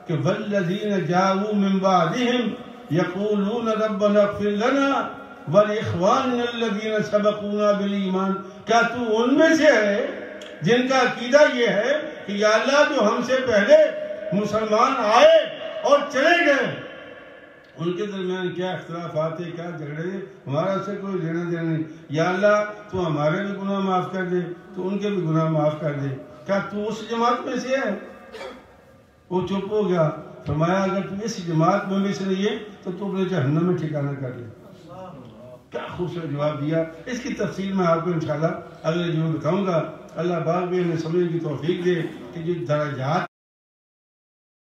کہ والذین جاءوا من بعدهم یقولون ربنا اغفر لنا ولاخواننا الذین سبقونا بالایمان، کیا تو ان میں سے ہے جن کا عقیدہ یہ ہے کہ یا اللہ جو ہم سے پہلے مسلمان آئے اور چلے گئے ان کے درمیان کیا اختلافات ہیں، کیا جھگڑے ہیں، ہمارا اس سے کوئی لینا دینا نہیں، یا اللہ تو ہمارے بھی گناہ معاف کر دے تو ان کے بھی گناہ معاف کر دے. کیا تو اس جماعت میں سے ہے؟ وہ چپ ہو گیا. فرمایا اگر تو اس جماعت میں بھی سے نہیں ہے تو تو اپنے جہنم میں ٹھکانہ کر لے. کیا خوبصورت جواب دیا. اس کی تفصیل میں آپ کو انشاءاللہ اگلے جو بتاؤں گا. اللہ پاک بھی ہمیں سمجھنے کی توفیق دے کہ جو درجات